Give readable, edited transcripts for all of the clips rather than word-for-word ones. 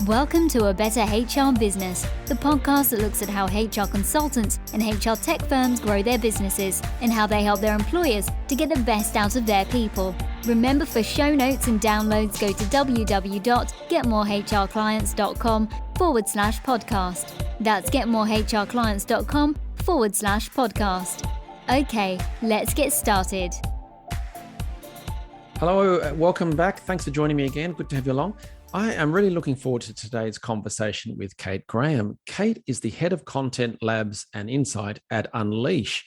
Welcome to A Better HR Business, the podcast that looks at how HR consultants and HR tech firms grow their businesses and how they help their employers to get the best out of their people. Remember, for show notes and downloads, go to www.getmorehrclients.com/podcast. That's getmorehrclients.com/podcast. Okay, let's get started. Hello, welcome back. Thanks for joining me again. Good to have you along. I am really looking forward to today's conversation with Kate Graham. Kate is the head of content, labs and insight at Unleash.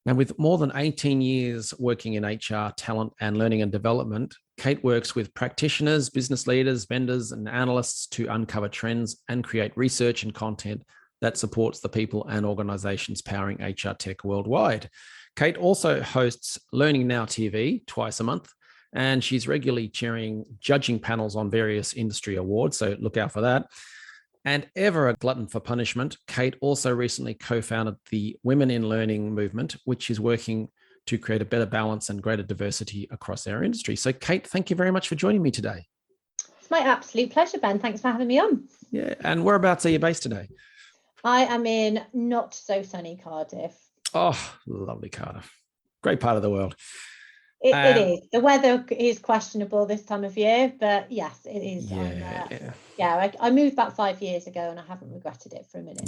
Now, with more than 18 years working in HR, talent and learning and development, Kate works with practitioners, business leaders, vendors and analysts to uncover trends and create research and content that supports the people and organizations powering HR tech worldwide. Kate also hosts Learning Now TV twice a month, and she's regularly chairing judging panels on various industry awards, so look out for that. And ever a glutton for punishment, Kate also recently co-founded the Women in Learning movement, which is working to create a better balance and greater diversity across our industry. So Kate, thank you very much for joining me today. It's my absolute pleasure, Ben. Thanks for having me on. Yeah, and whereabouts are you based today? I am in not so sunny Cardiff. Oh, lovely Cardiff. Great part of the world. It is. The weather is questionable this time of year, but yes, it is. I moved back 5 years ago and I haven't regretted it for a minute.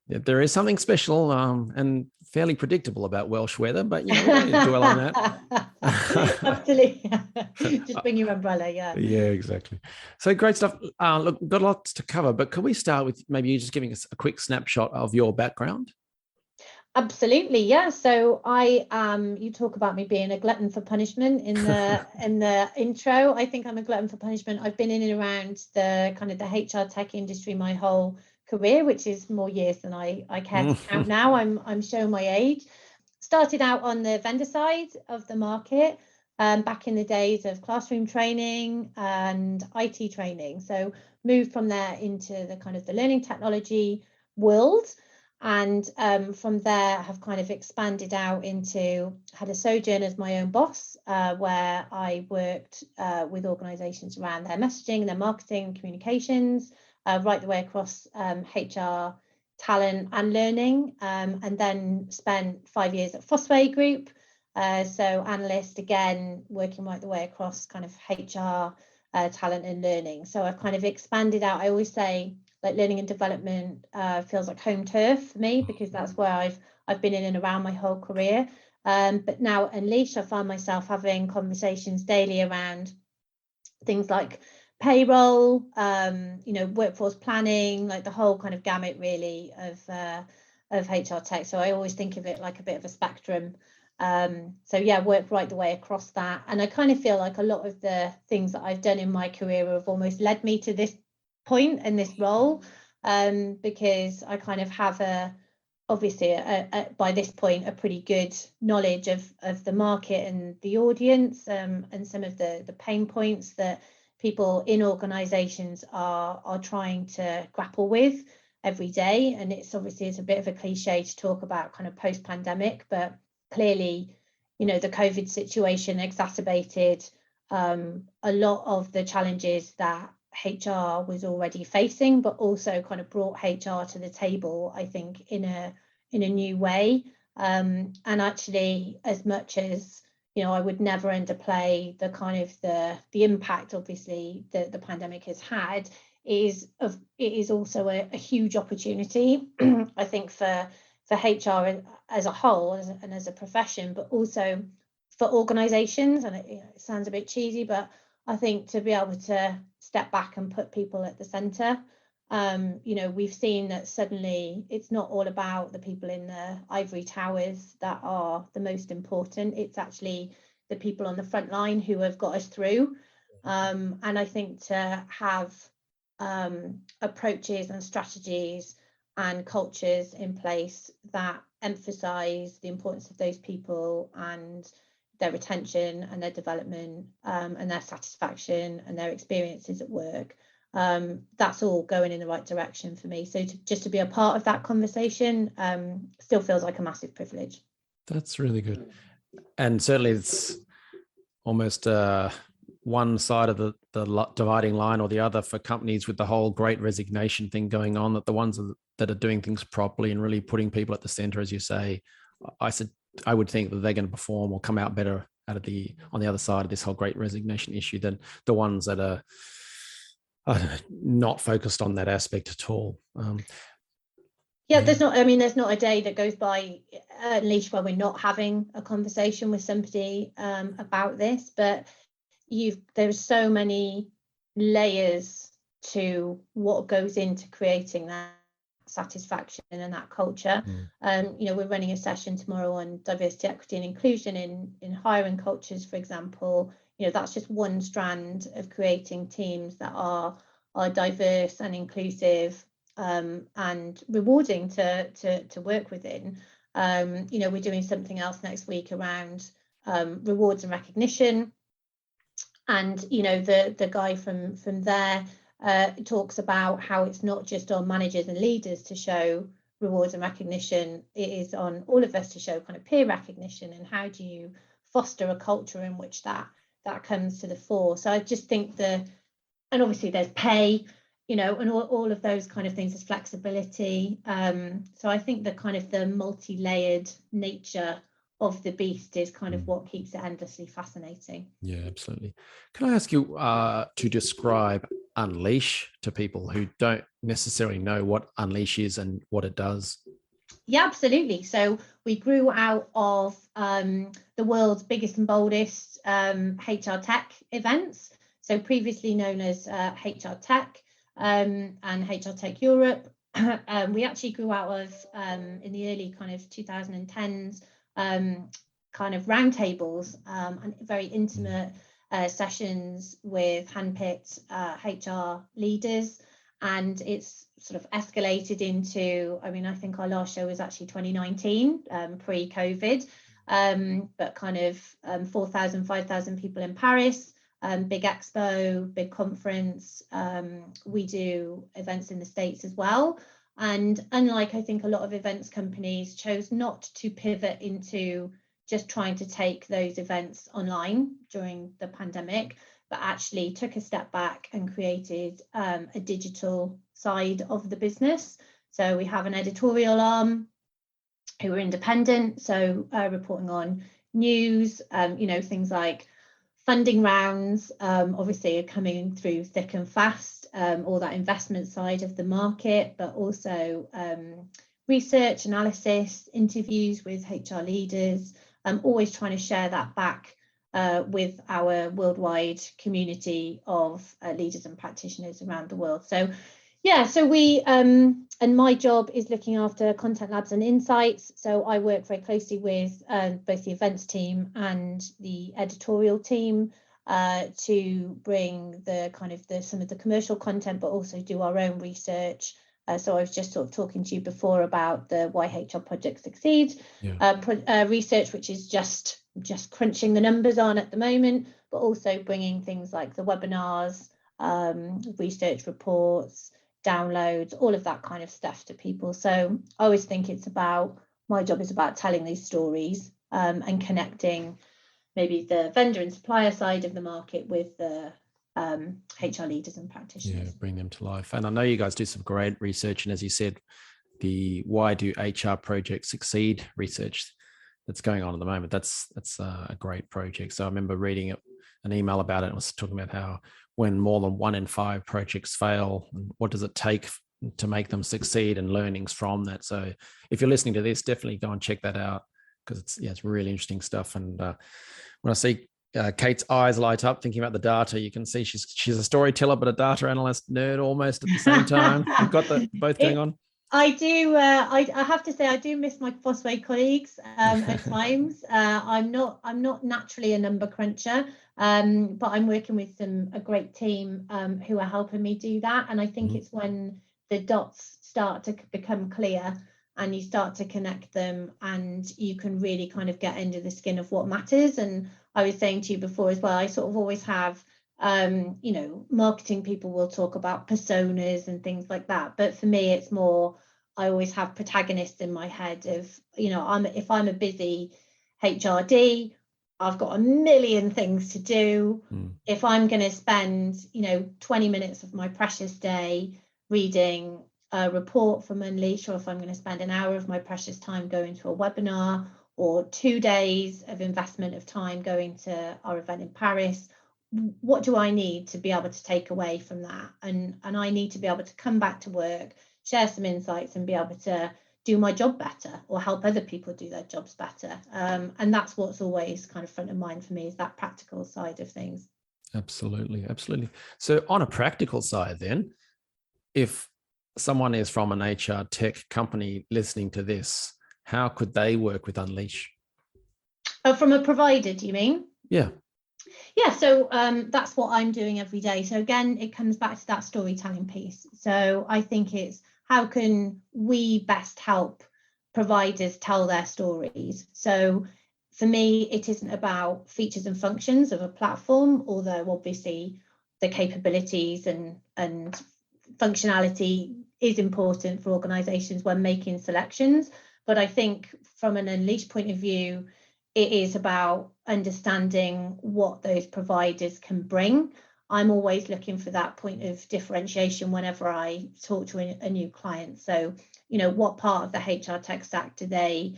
Yeah, there is something special and fairly predictable about Welsh weather, but you know, we don't need to dwell on that. Absolutely. Just bring your umbrella, yeah. Yeah, exactly. So great stuff. Look, we've got lots to cover, but could we start with maybe you just giving us a quick snapshot of your background? Absolutely, yeah. So you talk about me being a glutton for punishment in the intro. I think I'm a glutton for punishment. I've been in and around the kind of the HR tech industry my whole career, which is more years than I care to count now. I'm showing my age. Started out on the vendor side of the market back in the days of classroom training and IT training. So moved from there into the kind of the learning technology world. And from there, have kind of expanded out into, had a sojourn as my own boss, where I worked with organisations around their messaging, their marketing, communications, right the way across HR, talent and learning, and then spent 5 years at Fosway Group. So analyst, again, working right the way across kind of HR, talent and learning. So I've kind of expanded out. I always say, like, learning and development feels like home turf for me, because that's where I've been in and around my whole career. But now at Unleash, I find myself having conversations daily around things like payroll, workforce planning, like the whole kind of gamut really of HR tech. So I always think of it like a bit of a spectrum. Work right the way across that. And I kind of feel like a lot of the things that I've done in my career have almost led me to this point in this role, because I kind of have by this point a pretty good knowledge of the market and the audience, and some of the pain points that people in organizations are trying to grapple with every day. And it's a bit of a cliche to talk about kind of post-pandemic, but clearly, you know, the COVID situation exacerbated a lot of the challenges that HR was already facing, but also kind of brought HR to the table, I think, in a new way. And actually, as much as, you know, I would never underplay the kind of the impact, obviously, that the pandemic has had, it is also a huge opportunity, I think, for HR as a whole and as a profession, but also for organizations. And it sounds a bit cheesy, but I think to be able to step back and put people at the center, we've seen that suddenly it's not all about the people in the ivory towers that are the most important. It's actually the people on the front line who have got us through. And I think to have approaches and strategies and cultures in place that emphasize the importance of those people and their retention and their development, and their satisfaction and their experiences at work, that's all going in the right direction for me. So just to be a part of that conversation still feels like a massive privilege. That's really good. And certainly it's almost one side of the dividing line or the other for companies with the whole great resignation thing going on, that the ones that are doing things properly and really putting people at the center, as you say, I would think that they're going to perform or come out better on the other side of this whole great resignation issue than the ones that are not focused on that aspect at all. There's not a day that goes by at least where we're not having a conversation with somebody about this, but there's so many layers to what goes into creating that satisfaction and that culture. We're running a session tomorrow on diversity, equity and inclusion in hiring cultures, for example. That's just one strand of creating teams that are diverse and inclusive and rewarding to work within. We're doing something else next week around rewards and recognition, and the guy from there talks about how it's not just on managers and leaders to show rewards and recognition, it is on all of us to show kind of peer recognition, and how do you foster a culture in which that comes to the fore. So I just think and obviously there's pay, and all of those kind of things, is flexibility. So I think the kind of the multi-layered nature of the beast is kind of what keeps it endlessly fascinating. Yeah, absolutely. Can I ask you to describe Unleash to people who don't necessarily know what Unleash is and what it does? Yeah, absolutely. So we grew out of the world's biggest and boldest HR tech events. So previously known as HR Tech and HR Tech Europe. We actually grew out of in the early kind of 2010s kind of roundtables and very intimate sessions with handpicked HR leaders, and it's sort of escalated into, I think our last show was actually 2019, pre-COVID, but kind of 4,000, 5,000 people in Paris. Big expo, big conference. We do events in the States as well. And unlike, I think, a lot of events companies chose not to pivot into just trying to take those events online during the pandemic, but actually took a step back and created a digital side of the business. So we have an editorial arm who are independent, so reporting on news, things like funding rounds, obviously are coming through thick and fast, all that investment side of the market, but also research, analysis, interviews with HR leaders, always trying to share that back with our worldwide community of leaders and practitioners around the world. So we, and my job is looking after content labs and insights. So I work very closely with both the events team and the editorial team to bring some of the commercial content, but also do our own research. So I was just sort of talking to you before about the Why HR Project Succeed research, which is just crunching the numbers on at the moment, but also bringing things like the webinars, research reports, downloads, all of that kind of stuff to people. So I always think my job is about telling these stories and connecting maybe the vendor and supplier side of the market with the HR leaders and practitioners. Yeah, bring them to life. And I know you guys do some great research. And as you said, the Why Do HR Project Succeed research that's going on at the moment, that's a great project. So I remember reading an email about it. It was talking about how when more than 1 in 5 projects fail, what does it take to make them succeed, and learnings from that. So if you're listening to this, definitely go and check that out, because it's really interesting stuff. And when I see Kate's eyes light up thinking about the data, you can see she's a storyteller but a data analyst nerd almost at the same time. You've got both going on. I do. I have to say I do miss my Fosway colleagues at times. I'm not naturally a number cruncher, but I'm working with a great team who are helping me do that. And I think it's when the dots start to become clear and you start to connect them, and you can really kind of get under the skin of what matters. And I was saying to you before as well, I sort of always have, marketing people will talk about personas and things like that. But for me, it's more, I always have protagonists in my head of, if I'm a busy HRD, I've got a million things to do. If I'm going to spend, 20 minutes of my precious day reading a report from Unleash, or if I'm going to spend an hour of my precious time going to a webinar, or 2 days of investment of time going to our event in Paris, what do I need to be able to take away from that? And I need to be able to come back to work, share some insights, and be able to do my job better or help other people do their jobs better. And that's what's always kind of front of mind for me, is that practical side of things. Absolutely. Absolutely. So on a practical side then, if someone is from an HR tech company listening to this, how could they work with Unleash? From a provider, do you mean? Yeah. Yeah, so that's what I'm doing every day. So again, it comes back to that storytelling piece. So I think it's, how can we best help providers tell their stories? So for me, it isn't about features and functions of a platform, although obviously the capabilities and functionality is important for organizations when making selections. But I think from an Unleash point of view, it is about understanding what those providers can bring. I'm always looking for that point of differentiation whenever I talk to a new client. So, what part of the HR tech stack do they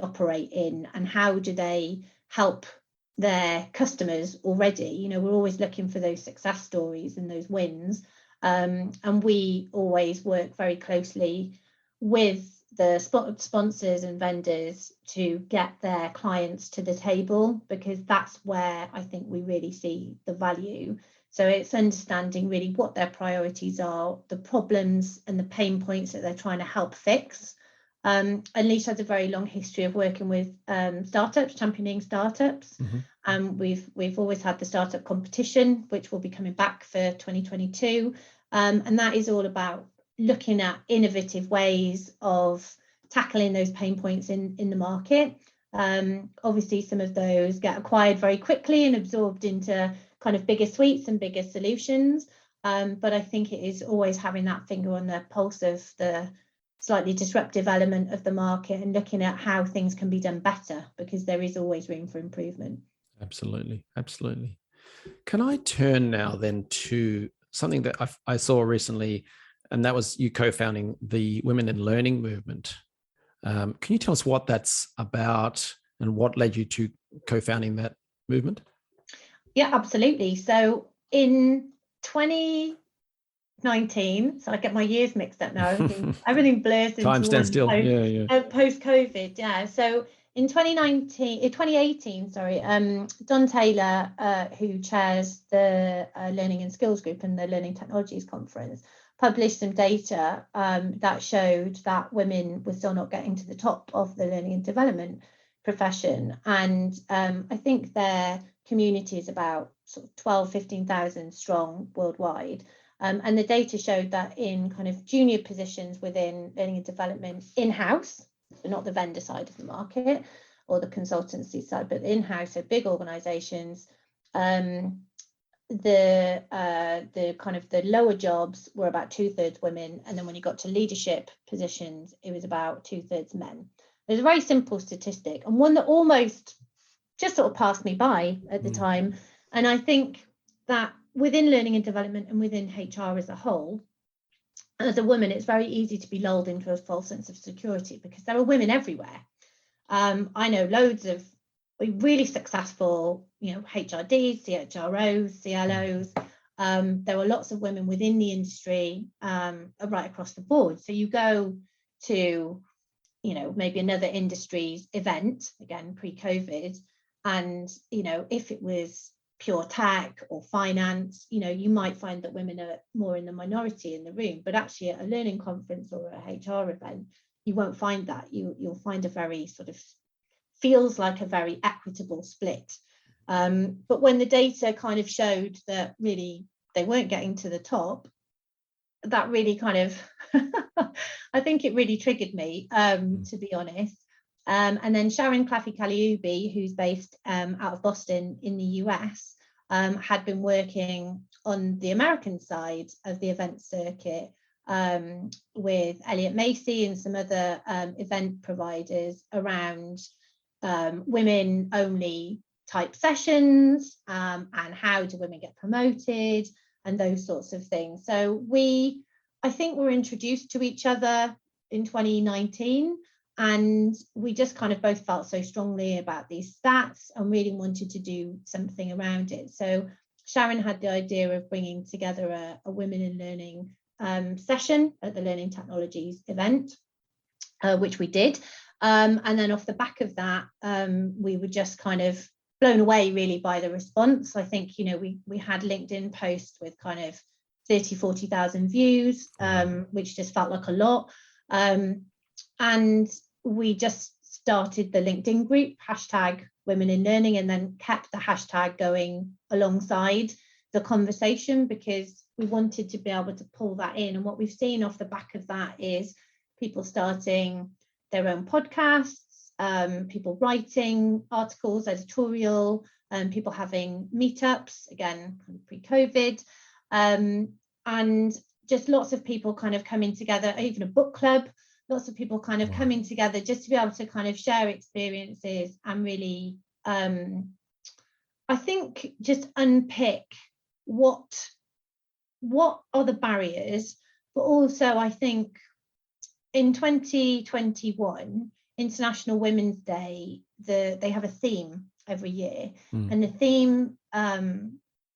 operate in, and how do they help their customers already? We're always looking for those success stories and those wins. And we always work very closely with the sponsors and vendors to get their clients to the table, because that's where I think we really see the value. So it's understanding really what their priorities are, the problems and the pain points that they're trying to help fix. Unleash has a very long history of working with startups, championing startups. We've always had the startup competition, which will be coming back for 2022. And that is all about looking at innovative ways of tackling those pain points in the market. Obviously, some of those get acquired very quickly and absorbed into kind of bigger suites and bigger solutions. But I think it is always having that finger on the pulse of the slightly disruptive element of the market and looking at how things can be done better, because there is always room for improvement. Absolutely. Absolutely. Can I turn now then to something that I saw recently, and that was you co-founding the Women in Learning movement. Can you tell us what that's about and what led you to co-founding that movement? Yeah, absolutely. So in 2019, so I get my years mixed up now. Everything blurs into Time stands still. Post-COVID, yeah. So in 2018, Don Taylor, who chairs the Learning and Skills Group and the Learning Technologies Conference, published some data that showed that women were still not getting to the top of the learning and development profession. And I think their community is about sort of 12, 15,000 strong worldwide. And the data showed that in kind of junior positions within learning and development in-house, so not the vendor side of the market or the consultancy side, but in-house, so big organizations, the kind of the lower jobs were about 2/3 women, and then when you got to leadership positions, it was about 2/3 men. There's a very simple statistic, and one that almost just sort of passed me by at the time. And I think that within learning and development and within HR as a whole, as a woman, it's very easy to be lulled into a false sense of security because there are women everywhere. I know loads of really successful, HRDs, CHROs, CLOs. There were lots of women within the industry right across the board. So you go to, maybe another industry's event, again, pre-COVID, and, if it was pure tech or finance, you might find that women are more in the minority in the room, but actually at a learning conference or a HR event, you won't find that. You'll find a very sort of feels like a very equitable split. But when the data kind of showed that really they weren't getting to the top, that really kind of, I think it really triggered me, to be honest. And then Sharon Claffey-Calliope, who's based out of Boston in the US, had been working on the American side of the event circuit with Elliott Macy and some other event providers around women only type sessions, and how do women get promoted, and those sorts of things. So I think we're introduced to each other in 2019, and we just kind of both felt so strongly about these stats and really wanted to do something around it. So Sharon had the idea of bringing together a Women in Learning session at the Learning Technologies event, which we did. And then off the back of that, we were just kind of blown away really by the response. I think, we had LinkedIn posts with kind of 40,000 views, which just felt like a lot. And we just started the LinkedIn group, #WomenInLearning, and then kept the hashtag going alongside the conversation, because we wanted to be able to pull that in. And what we've seen off the back of that is people starting their own podcasts, people writing articles, editorial, people having meetups, again, pre-COVID, and just lots of people kind of coming together, even a book club, lots of people kind of coming together just to be able to kind of share experiences and really, I think, just unpick what are the barriers, but also I think in 2021, International Women's Day, they have a theme every year, and the theme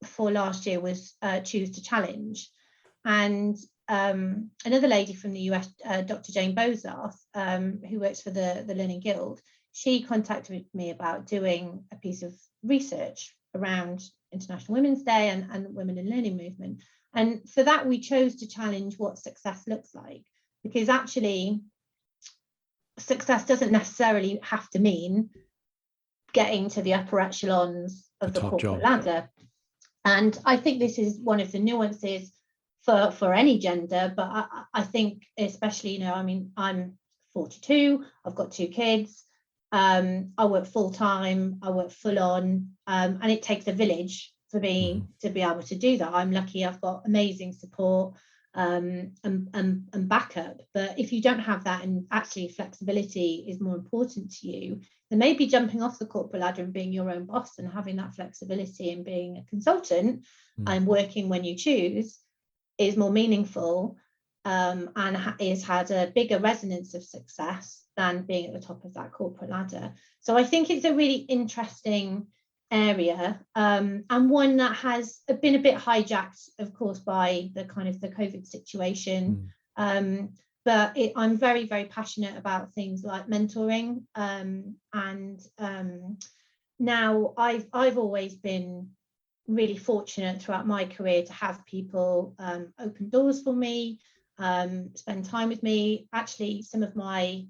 for last year was Choose to Challenge. And another lady from the US, Dr. Jane Bozarth, who works for the Learning Guild, she contacted me about doing a piece of research around International Women's Day and the Women in Learning movement. And for that, we chose to challenge what success looks like, because actually success doesn't necessarily have to mean getting to the upper echelons of the corporate ladder. And I think this is one of the nuances for any gender, but I think especially, I'm 42, I've got 2 kids, I work full time, I work full on, and it takes a village for me to be able to do that. I'm lucky I've got amazing support and backup, but if you don't have that, and actually flexibility is more important to you, then maybe jumping off the corporate ladder and being your own boss and having that flexibility and being a consultant and working when you choose is more meaningful, and has had a bigger resonance of success than being at the top of that corporate ladder. So I think it's a really interesting area, and one that has been a bit hijacked, of course, by the kind of the COVID situation. But I'm very, very passionate about things like mentoring, and now I've always been really fortunate throughout my career to have people open doors for me, spend time with me. Actually, some of my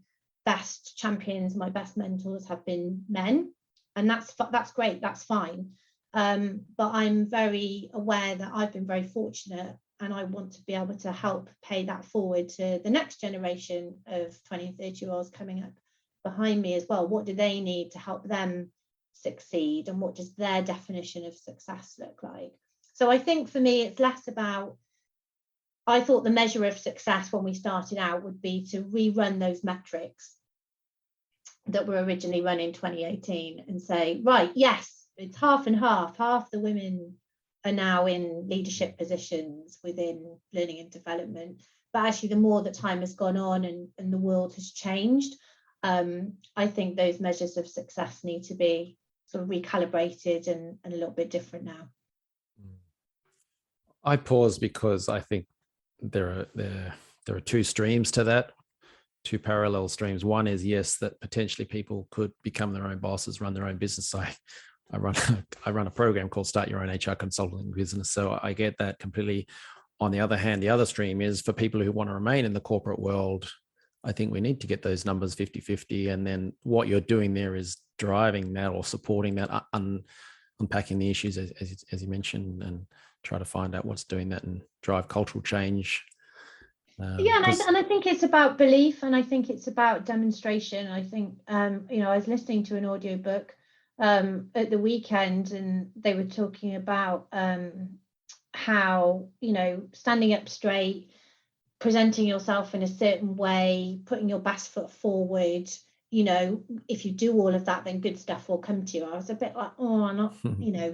best champions, my best mentors have been men, and that's great, that's fine. But I'm very aware that I've been very fortunate, and I want to be able to help pay that forward to the next generation of 20 and 30-year-olds coming up behind me as well. What do they need to help them succeed, and what does their definition of success look like? So I think for me, it's less about, I thought the measure of success when we started out would be to rerun those metrics that were originally run in 2018 and say, right, yes, it's half and half the women are now in leadership positions within learning and development. But actually, the more that time has gone on and the world has changed, I think those measures of success need to be sort of recalibrated and a little bit different now. I pause because I think there are 2 streams to that, 2 parallel streams. One is, yes, that potentially people could become their own bosses, run their own business. I run a program called Start Your Own HR Consulting Business, so I get that completely. On the other hand, the other stream is for people who want to remain in the corporate world. I think we need to get those numbers 50-50, and then what you're doing there is driving that or supporting that, unpacking the issues as you mentioned, and try to find out what's doing that and drive cultural change. And I think it's about belief, and I think it's about demonstration. I think I was listening to an audiobook at the weekend, and they were talking about how standing up straight, presenting yourself in a certain way, putting your best foot forward if you do all of that, then good stuff will come to you. I was a bit like, oh, I'm not,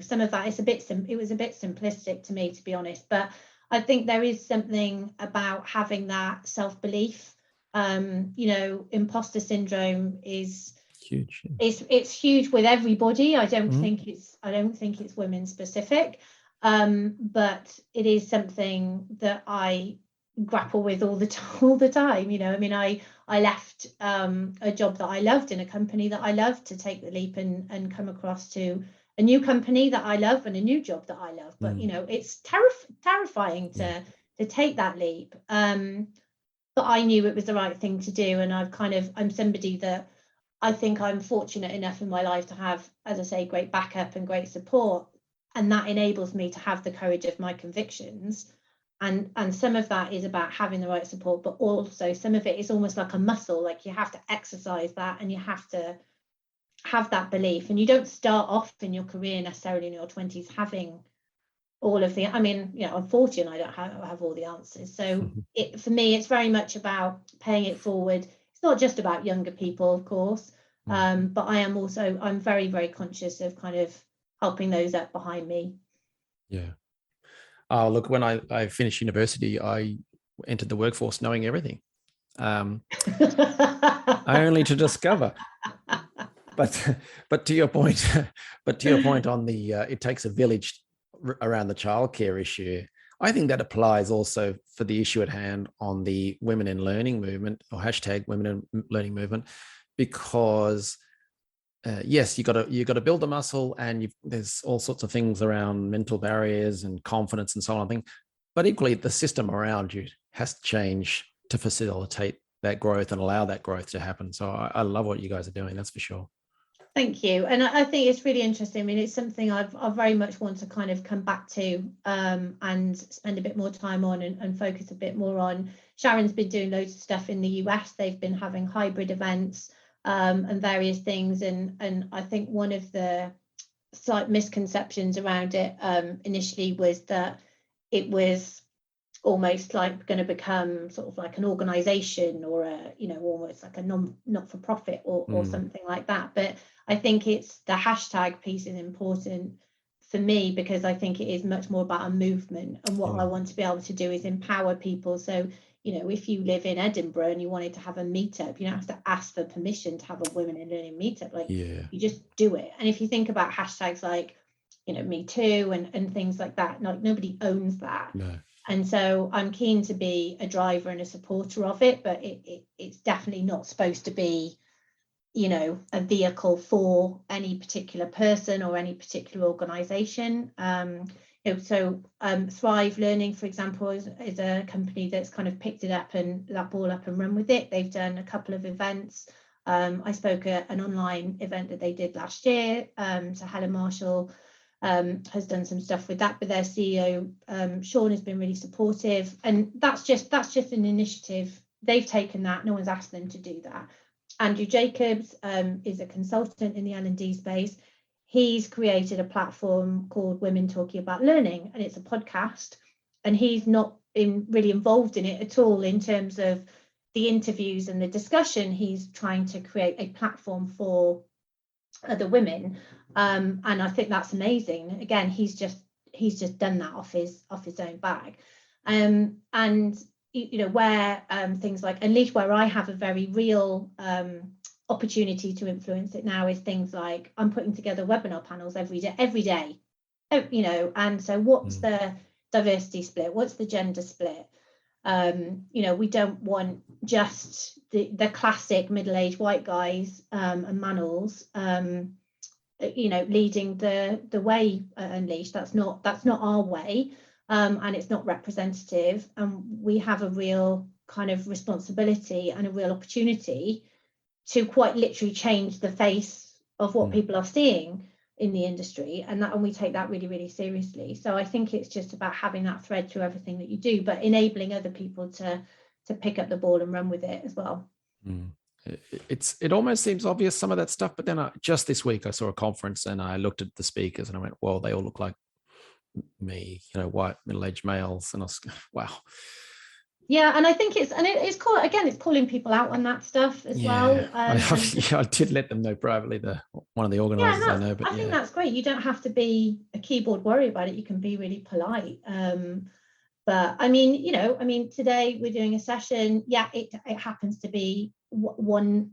some of that is it was a bit simplistic to me, to be honest. But I think there is something about having that self-belief. Imposter syndrome is huge. It's huge with everybody. I don't think it's women specific, but it is something that I grapple with all the time. I left a job that I loved in a company that I loved to take the leap and come across to a new company that I love and a new job that I love. But it's terrifying to take that leap. But I knew it was the right thing to do, and I'm somebody that I think I'm fortunate enough in my life to have, as I say, great backup and great support, and that enables me to have the courage of my convictions. And some of that is about having the right support, but also some of it is almost like a muscle, like you have to exercise that and you have to have that belief. And you don't start off in your career necessarily in your 20s having all of the, I'm 40 and I don't have all the answers. So for me, it's very much about paying it forward. It's not just about younger people, of course, but I'm very, very conscious of kind of helping those up behind me. Yeah. Oh, look, when I finished university, I entered the workforce knowing everything, only to discover. But to your point, on the it takes a village around the childcare issue. I think that applies also for the issue at hand on the Women in Learning movement, or hashtag Women in Learning movement, because yes, you got to build the muscle, and there's all sorts of things around mental barriers and confidence and so on. But equally, the system around you has to change to facilitate that growth and allow that growth to happen. So I love what you guys are doing. That's for sure. Thank you. And I think it's really interesting. I mean, it's something I very much want to kind of come back to and spend a bit more time on and focus a bit more on. Sharon's been doing loads of stuff in the US. They've been having hybrid events and various things. And I think one of the slight misconceptions around it initially was that it was almost like going to become sort of like an organization or almost like a not-for-profit or something like that. But I think it's the hashtag piece is important for me, because I think it is much more about a movement, and what I want to be able to do is empower people. So if you live in Edinburgh and you wanted to have a meetup, you don't have to ask for permission to have a Women in Learning meetup. You just do it. And if you think about hashtags like Me Too and things like that, like nobody owns that. No. And so I'm keen to be a driver and a supporter of it, but it's definitely not supposed to be, a vehicle for any particular person or any particular organisation. Thrive Learning, for example, is a company that's kind of picked it up and that ball up and run with it. They've done a couple of events. I spoke at an online event that they did last year. So Helen Marshall has done some stuff with that, but their CEO Sean has been really supportive, and that's just an initiative. They've taken that, no one's asked them to do that. Andrew Jacobs is a consultant in the L&D space. He's created a platform called Women Talking About Learning, and it's a podcast, and he's not been really involved in it at all in terms of the interviews and the discussion. He's trying to create a platform for other women, and I think that's amazing. Again, he's just done that off his own bag, and where things like Unleash, where I have a very real opportunity to influence it now, is things like I'm putting together webinar panels every day, and so what's the diversity split, what's the gender split? We don't want just the classic middle-aged white guys and manals leading the way at Unleash. That's not our way, and it's not representative, and we have a real kind of responsibility and a real opportunity to quite literally change the face of what people are seeing in the industry, and we take that really, really seriously. So I think it's just about having that thread through everything that you do, but enabling other people to pick up the ball and run with it as well. It almost seems obvious, some of that stuff, but then just this week I saw a conference and I looked at the speakers and I went, well, they all look like me, white middle-aged males, and I was, wow. Yeah, and I think it's called, again, it's calling people out on that stuff as well. I did let them know privately, one of the Yeah, organisers I know, but I think that's great. You don't have to be a keyboard warrior about it. You can be really polite. But I mean, today we're doing a session. Yeah, it happens to be one,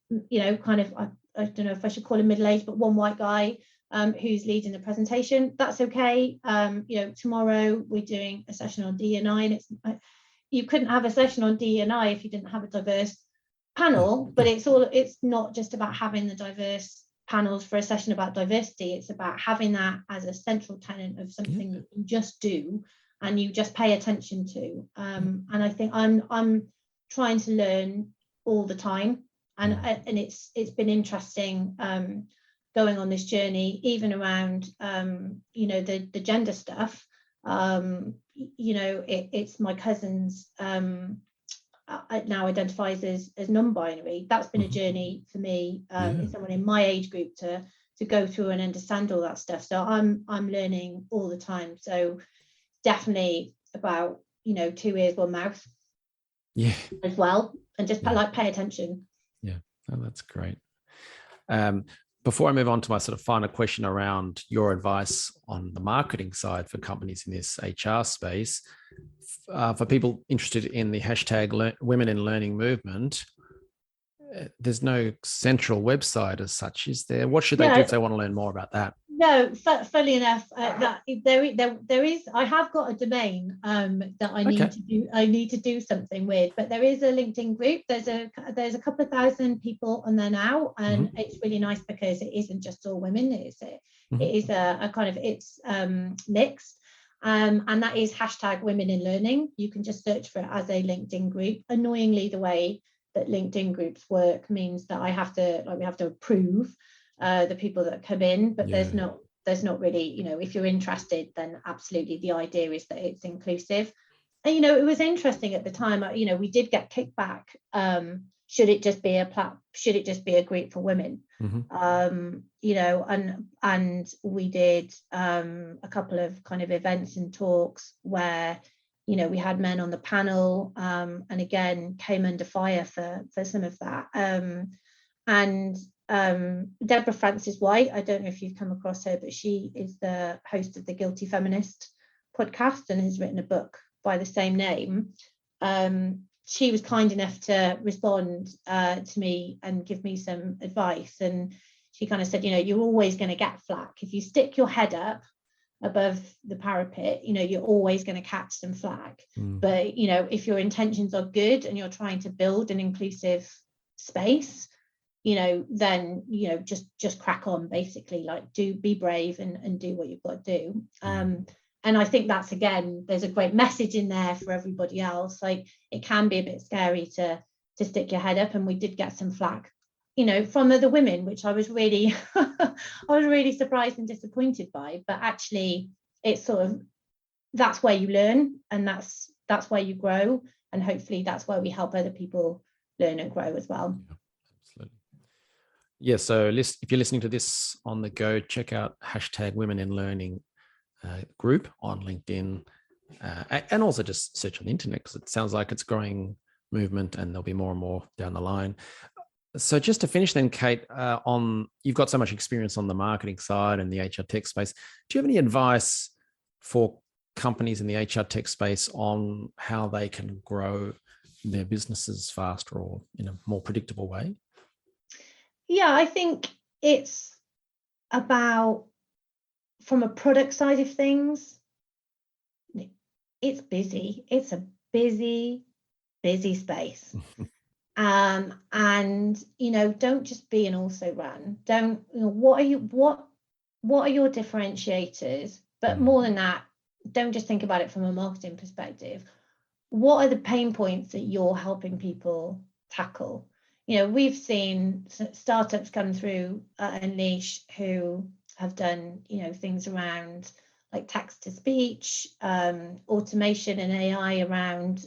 kind of, I don't know if I should call him middle-aged, but one white guy who's leading the presentation. That's okay. Tomorrow we're doing a session on D&I, and you couldn't have a session on D&I if you didn't have a diverse panel. But it's not just about having the diverse panels for a session about diversity. It's about having that as a central tenet of something that you just do and you just pay attention to. And I think I'm trying to learn all the time, and it's been interesting going on this journey, even around the gender stuff. It's my cousin's now identifies as non-binary. That's been a journey for me, someone in my age group to go through and understand all that stuff. So I'm learning all the time. So definitely about 2 ears, 1 mouth. As well, and just pay attention. That's great. Before I move on to my sort of final question around your advice on the marketing side for companies in this HR space, for people interested in the hashtag Women in Learning movement, there's no central website as such, is there? What should they do if they want to learn more about that? No, funnily enough, that there is. I have got a domain that I need to do. I need to do something with, but there is a LinkedIn group. There's a couple of thousand people on there now, and it's really nice because it isn't just all women. It is a kind of, it's mixed. And that is hashtag Women in Learning. You can just search for it as a LinkedIn group. Annoyingly, the way that LinkedIn groups work means that we have to approve the people that come in, but there's not really, if you're interested, then absolutely the idea is that it's inclusive. And it was interesting at the time, we did get kickback. Should it just be a group for women? And we did a couple of kind of events and talks where we had men on the panel, and again came under fire for some of that. And Deborah Frances-White, I don't know if you've come across her, but she is the host of the Guilty Feminist podcast and has written a book by the same name. She was kind enough to respond to me and give me some advice, and she kind of said, you're always going to get flack if you stick your head up above the parapet. You're always going to catch some flack. But if your intentions are good and you're trying to build an inclusive space, then just crack on, basically. Like, be brave and do what you've got to do. And I think that's, again, there's a great message in there for everybody else. Like, it can be a bit scary to stick your head up, and we did get some flack from other women, which I was really surprised and disappointed by. But actually, it's sort of, that's where you learn, and that's where you grow, and hopefully that's where we help other people learn and grow as well. Absolutely. Yeah, so if you're listening to this on the go, check out hashtag Women in Learning group on LinkedIn, and also just search on the internet, because it sounds like it's a growing movement and there'll be more and more down the line. So just to finish then, Kate, you've got so much experience on the marketing side and the HR tech space. Do you have any advice for companies in the HR tech space on how they can grow their businesses faster or in a more predictable way? Yeah, I think it's about, from a product side of things, it's busy. It's a busy space. And don't just be an also ran. What are your differentiators? But more than that, don't just think about it from a marketing perspective. What are the pain points that you're helping people tackle? We've seen startups come through Unleash who have done things around like text to speech, automation and AI around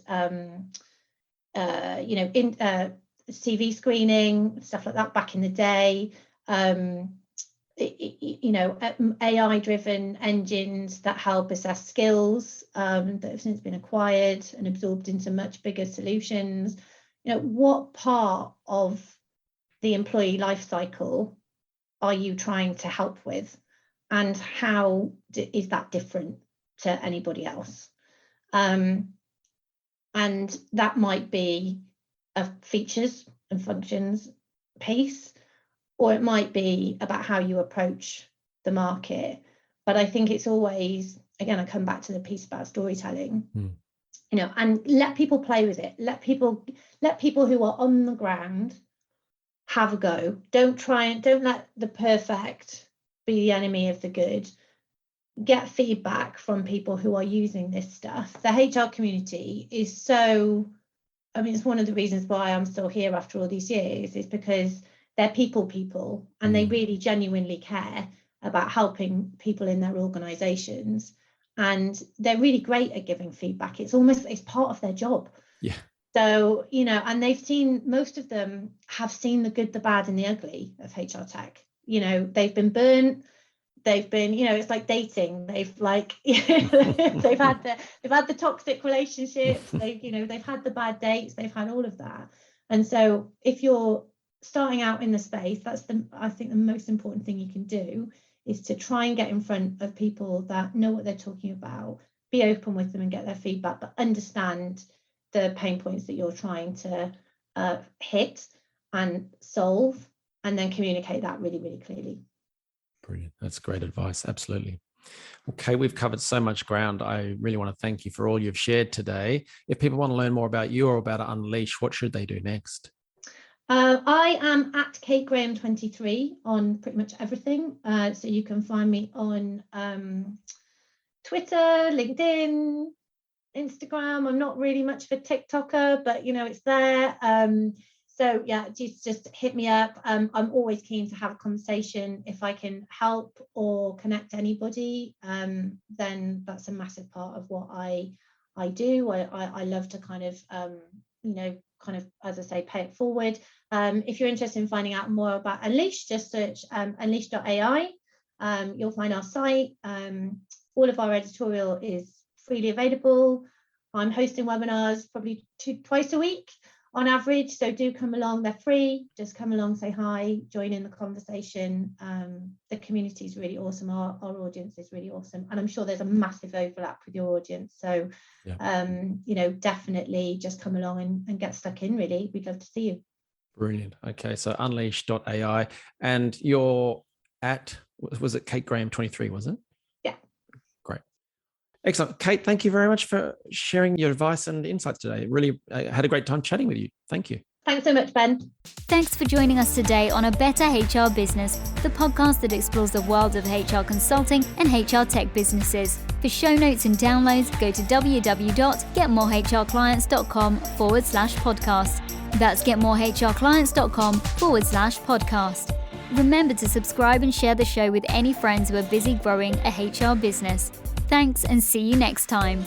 CV screening, stuff like that back in the day. AI-driven engines that help assess skills that have since been acquired and absorbed into much bigger solutions. What part of the employee life cycle are you trying to help with, and how is that different to anybody else? And that might be a features and functions piece, or it might be about how you approach the market. But I think it's always, again, I come back to the piece about storytelling, and let people play with it. Let people who are on the ground have a go. Don't let the perfect be the enemy of the good. Get feedback from people who are using this stuff. The HR community is so, it's one of the reasons why I'm still here after all these years, is because they're people, and they really genuinely care about helping people in their organizations. And they're really great at giving feedback. It's part of their job. Yeah. So, and most of them have seen the good, the bad, and the ugly of HR tech. They've been burnt. They've been, it's like dating. They've had the toxic relationships. They've had the bad dates. They've had all of that. And so if you're starting out in the space, I think the most important thing you can do is to try and get in front of people that know what they're talking about, be open with them and get their feedback, but understand the pain points that you're trying to hit and solve, and then communicate that really, really clearly. Brilliant. That's great advice. Absolutely. Okay, we've covered so much ground. I really want to thank you for all you've shared today. If people want to learn more about you or about Unleash, what should they do next? I am at Kate Graham 23 on pretty much everything. So you can find me on Twitter, LinkedIn, Instagram. I'm not really much of a TikToker, but it's there. So yeah, just hit me up. I'm always keen to have a conversation. If I can help or connect anybody, then that's a massive part of what I do. I love to kind of as I say, pay it forward. If you're interested in finding out more about Unleash, just search unleash.ai. You'll find our site. All of our editorial is freely available. I'm hosting webinars probably twice a week on average, so do come along. They're free. Just come along, say hi, join in the conversation. The community is really awesome. Our audience is really awesome, and I'm sure there's a massive overlap with your audience. So definitely just come along and get stuck in. Really, we'd love to see you. Brilliant. Okay, so unleash.ai, and you're at, was it Kate Graham 23, was it? Yeah. Great. Excellent. Kate, thank you very much for sharing your advice and insights today. Really had a great time chatting with you. Thank you. Thanks so much, Ben. Thanks for joining us today on A Better HR Business, the podcast that explores the world of HR consulting and HR tech businesses. For show notes and downloads, go to www.getmorehrclients.com/podcast. That's getmorehrclients.com/podcast. Remember to subscribe and share the show with any friends who are busy growing a HR business. Thanks, and see you next time.